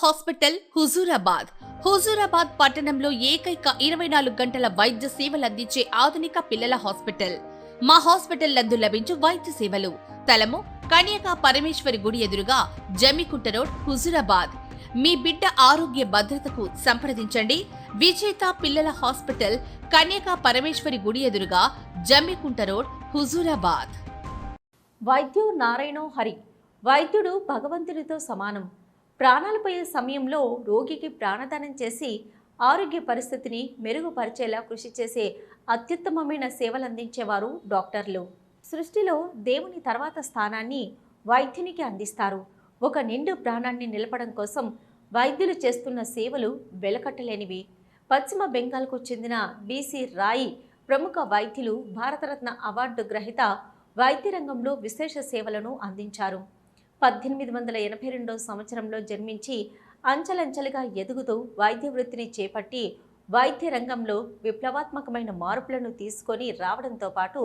Hospital Huzurabad పట్టణంలో ఏకైక 24 గంటల వైద్య సేవలు అందించే ఆధునిక పిల్లల హాస్పిటల్. మా హాస్పిటల్ నందు లభించు వైద్య సేవలు తలము కన్యకా పరమేశ్వరి గుడి ఎదురుగా జమ్మికుంట రోడ్, హుజూరాబాద్. మీ బిడ్డ ఆరోగ్య భద్రతకు సంప్రదించండి. విజేత పిల్లల హాస్పిటల్, కన్యకా పరమేశ్వరి గుడి ఎదురుగా జమ్మికుంట రోడ్, హుజూరాబాద్. వైద్యు నారాయణో హరి. వైద్యుడు భగవంతుడితో సమానం. ప్రాణాలు పోయే సమయంలో రోగికి ప్రాణదానం చేసి ఆరోగ్య పరిస్థితిని మెరుగుపరిచేలా కృషి చేసే అత్యుత్తమమైన సేవలు అందించేవారు డాక్టర్లు. సృష్టిలో దేవుని తర్వాత స్థానాన్ని వైద్యునికి అందిస్తారు. ఒక నిండు ప్రాణాన్ని నిలపడం కోసం వైద్యులు చేస్తున్న సేవలు వెలకట్టలేనివి. పశ్చిమ బెంగాల్కు చెందిన బీసీ రాయి ప్రముఖ వైద్యులు, భారతరత్న అవార్డు గ్రహీత, వైద్య రంగంలో విశేష సేవలను అందించారు. 1882 సంవత్సరంలో జన్మించి అంచెలంచెలుగా ఎదుగుతూ వైద్య వృత్తిని చేపట్టి వైద్య రంగంలో విప్లవాత్మకమైన మార్పులను తీసుకొని రావడంతో పాటు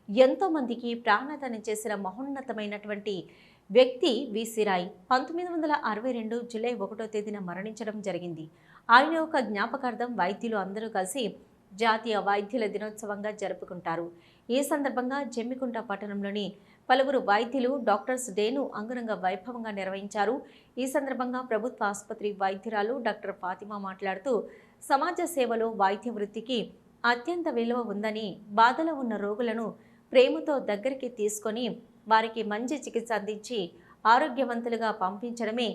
ఎంతోమందికి ప్రాణదానం చేసిన మహోన్నతమైనటువంటి వ్యక్తి వీసీ రాయ్ 1962 జూలై 1వ తేదీన మరణించడం జరిగింది. ఆయన యొక్క జ్ఞాపకార్థం వైద్యులు అందరూ కలిసి జాతీయ వైద్యుల దినోత్సవంగా జరుపుకుంటారు. ఈ సందర్భంగా జమ్మికుంట పట్టణంలోని పలువురు వైద్యులు డాక్టర్స్ డేను అంగరంగ వైభవంగా నిర్వహించారు. ఈ సందర్భంగా ప్రభుత్వ ఆసుపత్రి వైద్యురాలు డాక్టర్ ఫాతిమా మాట్లాడుతూ, సమాజ సేవలో వైద్య వృత్తికి అత్యంత విలువ ఉందని, బాధలో ఉన్న రోగులను ప్రేమతో దగ్గరికి తీసుకొని వారికి మంచి చికిత్స అందించి ఆరోగ్యవంతులుగా పంపించడమే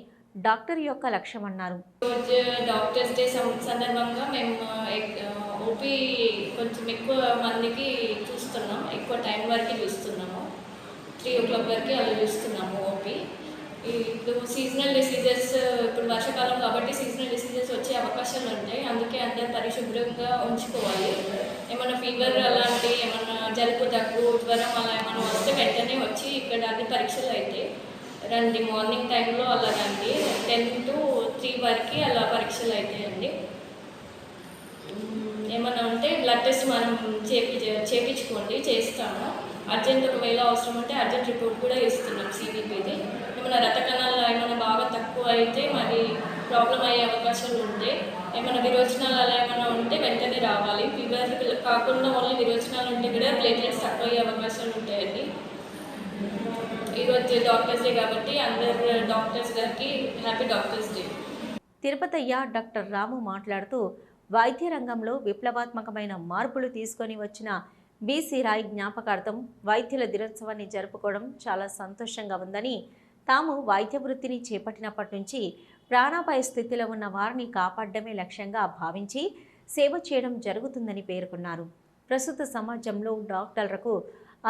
డాక్టర్ యొక్క లక్ష్యం అన్నారు. డాక్టర్స్ డే సందర్భంగా మేము ఓపీ కొంచెం ఎక్కువ మందికి చూస్తున్నాం, ఎక్కువ టైం వరకు చూస్తున్నాము. 3 o'clock వరకు అలా చూస్తున్నాము ఓపీ. ఇప్పుడు సీజనల్ డిసీజెస్, ఇప్పుడు వర్షాకాలం కాబట్టి సీజనల్ డిసీజెస్ వచ్చే అవకాశాలు ఉంటాయి. అందుకే అందరు పరిశుభ్రంగా ఉంచుకోవాలి. ఏమైనా ఫీవర్ అలాంటి ఏమైనా జలుబు, దగ్గు, జ్వరం అలా ఏమైనా వస్తే వెంటనే వచ్చి ఇక్కడ అన్ని పరీక్షలు అయితే రండి. మార్నింగ్ టైంలో అలా రండి. 10 to 3 వరకు అలా పరీక్షలు అవుతాయండి. ఏమైనా ఉంటే బ్లడ్ టెస్ట్ మనం చేయించుకోండి, చేస్తాము. అర్జెంట్ ఒకవేళ అవసరం ఉంటే అర్జెంట్ రిపోర్ట్ కూడా ఇస్తున్నాం సిబిపిది. ఏమైనా రక్త కణాలు ఏమైనా బాగా తక్కువ అయితే మరి ప్రాబ్లం అయ్యే అవకాశాలు ఉంటాయి. ఏమైనా విరోచనాలు అలా ఏమైనా ఉంటే వెంటనే రావాలి. ఫీవర్ కాకుండా ఓన్లీ విరోచనాలు ఉంటే కూడా ప్లేట్లెట్స్ తక్కువ అయ్యే అవకాశాలు ఉంటాయండి. ఈరోజు డాక్టర్స్ డే కాబట్టి అందరు డాక్టర్స్ గారికి happy doctors day. Tirupatayya doctor Ramu మాట్లాడుతూ, వైద్య రంగంలో విప్లవాత్మకమైన మార్పులు తీసుకొని వచ్చిన బీసీ రాయ్ జ్ఞాపకార్థం వైద్యుల దినోత్సవాన్ని జరుపుకోవడం చాలా సంతోషంగా ఉందని, తాము వైద్య వృత్తిని చేపట్టినప్పటి నుంచి ప్రాణాపాయ స్థితిలో ఉన్న వారిని కాపాడడమే లక్ష్యంగా భావించి సేవ చేయడం జరుగుతుందని పేర్కొన్నారు. ప్రస్తుత సమాజంలో డాక్టర్లకు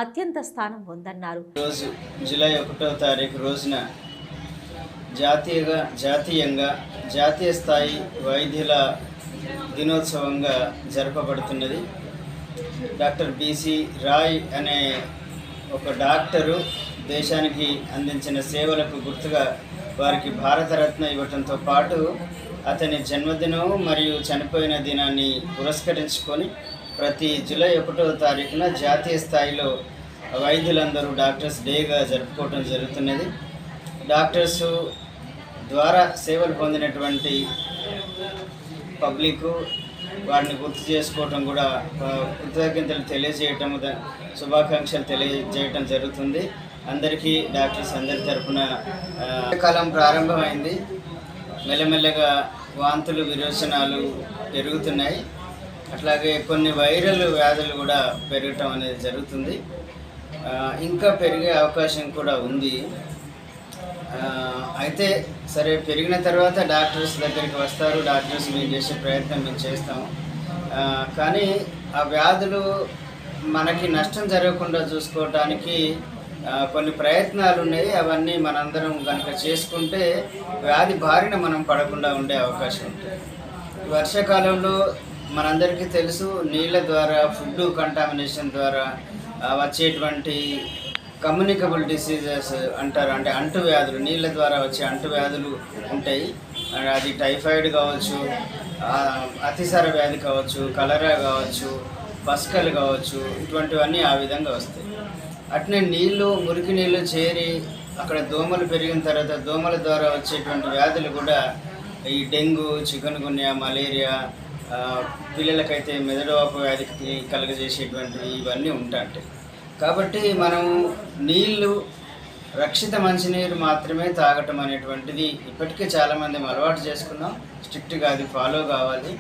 అత్యంత స్థానం ఉందన్నారు. రోజు జూలై 1వ తారీఖు రోజున జాతీయంగా జాతీయ స్థాయి వైద్యుల దినోత్సవంగా జరపబడుతున్నది. డాక్టర్ బీసీ రాయ్ అనే ఒక డాక్టరు దేశానికి అందించిన సేవలకు గుర్తుగా వారికి భారతరత్న ఇవ్వడంతో పాటు అతని జన్మదినం మరియు చనిపోయిన దినాన్ని పురస్కరించుకొని ప్రతి జూలై 1వ తారీఖున జాతీయ స్థాయిలో వైద్యులందరూ డాక్టర్స్ డేగా జరుపుకోవడం జరుగుతున్నది. డాక్టర్స్ ద్వారా సేవలు పొందినటువంటి పబ్లిక్ వారిని గుర్తు చేసుకోవటం కూడా, కృతజ్ఞతలు తెలియజేయటం, శుభాకాంక్షలు తెలియజేయటం జరుగుతుంది. అందరికీ డాక్టర్స్ అందరి తరఫున కాలం ప్రారంభమైంది. మెల్లమెల్లగా వాంతులు, విరోచనాలు పెరుగుతున్నాయి. అట్లాగే కొన్ని వైరల్ వ్యాధులు కూడా పెరగటం అనేది జరుగుతుంది. ఇంకా పెరిగే అవకాశం కూడా ఉంది. అయితే సరే, పెరిగిన తర్వాత డాక్టర్స్ దగ్గరికి వస్తారు. డాక్టర్స్ మేము చేసే ప్రయత్నం మేము చేస్తాము. కానీ ఆ వ్యాధులు మనకి నష్టం జరగకుండా చూసుకోవటానికి కొన్ని ప్రయత్నాలు ఉన్నాయి. అవన్నీ మనందరం కనుక చేసుకుంటే వ్యాధి బారిన మనం పడకుండా ఉండే అవకాశం ఉంటుంది. వర్షాకాలంలో మనందరికీ తెలుసు, నీళ్ళ ద్వారా, ఫుడ్ కంటామినేషన్ ద్వారా వచ్చేటువంటి కమ్యూనికబుల్ డిసీజెస్ అంటారు. అంటే అంటువ్యాధులు, నీళ్ళ ద్వారా వచ్చే అంటువ్యాధులు ఉంటాయి. అది టైఫాయిడ్ కావచ్చు, అతిసార వ్యాధి కావచ్చు, కలరా కావచ్చు, పస్కలు కావచ్చు, ఇటువంటివన్నీ ఆ విధంగా వస్తాయి. అట్నే నీళ్ళు, మురికి నీళ్ళు చేరి అక్కడ దోమలు పెరిగిన తర్వాత దోమల ద్వారా వచ్చేటువంటి వ్యాధులు కూడా ఈ డెంగ్యూ, చికెన్ గున్యా, మలేరియా, ఆ, పిల్లలకైతే మెదడువాపు వ్యాధికి కలుగజేసేటువంటివి ఇవన్నీ ఉంటాయి. కాబట్టి మనం నీళ్ళు, రక్షిత మంచినీరు మాత్రమే తాగటం అనేటువంటిది ఇప్పటికే చాలామంది అలవాటు చేసుకున్నాం. స్ట్రిక్ట్గా అది ఫాలో కావాలి.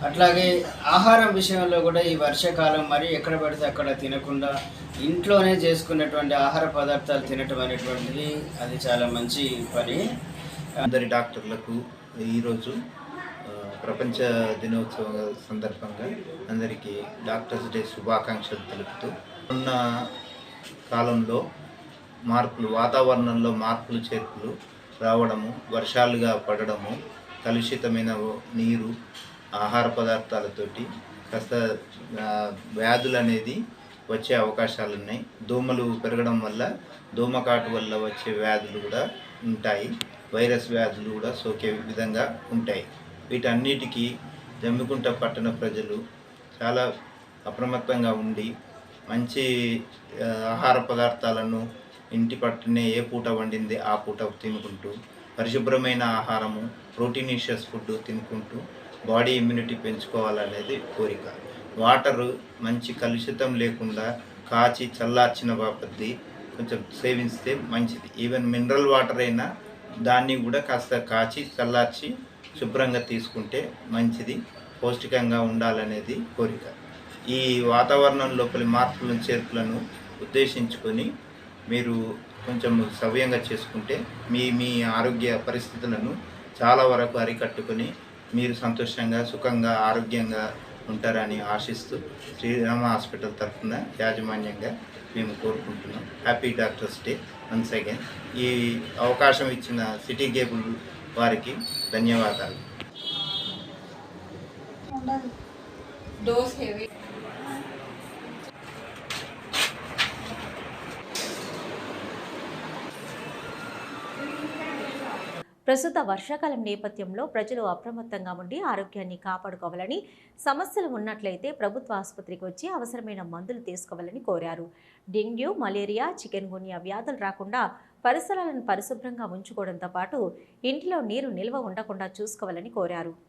అట్లాగే ఆహారం విషయంలో కూడా ఈ వర్షాకాలం మరి ఎక్కడ పడితే అక్కడ తినకుండా ఇంట్లోనే చేసుకునేటువంటి ఆహార పదార్థాలు తినటం అనేటువంటిది అది చాలా మంచి పని. అందరి డాక్టర్లకు ఈరోజు ప్రపంచ దినోత్సవం సందర్భంగా అందరికీ డాక్టర్స్ డే శుభాకాంక్షలు తెలుపుతూ, ఉన్న కాలంలో వాతావరణంలో మార్పులు చేర్పులు రావడము, వర్షాలుగా పడడము, కలుషితమైన నీరు, ఆహార పదార్థాలతోటి కాస్త వ్యాధులు అనేది వచ్చే అవకాశాలు ఉన్నాయి. దోమలు పెరగడం వల్ల, దోమకాటు వల్ల వచ్చే వ్యాధులు కూడా ఉంటాయి. వైరస్ వ్యాధులు కూడా సోకే విధంగా ఉంటాయి. వీటన్నిటికీ జమ్మికుంట పట్టణ ప్రజలు చాలా అప్రమత్తంగా ఉండి మంచి ఆహార పదార్థాలను ఇంటి పట్టునే ఏ పూట వండింది ఆ పూట తినుకుంటూ, పరిశుభ్రమైన ఆహారము, ప్రోటీనిషియస్ ఫుడ్ తినుకుంటూ బాడీ ఇమ్యూనిటీ పెంచుకోవాలనేది కోరిక. వాటరు మంచి కలుషితం లేకుండా కాచి చల్లార్చిన బాపత్తి కొంచెం సేవిస్తే మంచిది. ఈవెన్ మినరల్ వాటర్ అయినా దాన్ని కూడా కాస్త కాచి చల్లార్చి శుభ్రంగా తీసుకుంటే మంచిది, పౌష్టికంగా ఉండాలనేది కోరిక. ఈ వాతావరణం లోపలి మార్పులను చేర్పులను ఉద్దేశించుకొని మీరు కొంచెం సవ్యంగా చేసుకుంటే మీ ఆరోగ్య పరిస్థితులను చాలా వరకు అరికట్టుకొని మీరు సంతోషంగా, సుఖంగా, ఆరోగ్యంగా ఉంటారని ఆశిస్తూ శ్రీరామ హాస్పిటల్ తరఫున యాజమాన్యంగా మేము కోరుకుంటున్నాం. Happy doctors day once again. ఈ అవకాశం ఇచ్చిన సిటీ కేబుల్ వారికి ధన్యవాదాలు. ప్రస్తుత వర్షాకాలం నేపథ్యంలో ప్రజలు అప్రమత్తంగా ఉండి ఆరోగ్యాన్ని కాపాడుకోవాలని, సమస్యలు ఉన్నట్లయితే ప్రభుత్వ ఆసుపత్రికి వచ్చి అవసరమైన మందులు తీసుకోవాలని కోరారు. డెంగ్యూ, మలేరియా, చికెన్ గున్యా వ్యాధులు రాకుండా పరిసరాలను పరిశుభ్రంగా ఉంచుకోవడంతో పాటు ఇంటిలో నీరు నిల్వ ఉండకుండా చూసుకోవాలని కోరారు.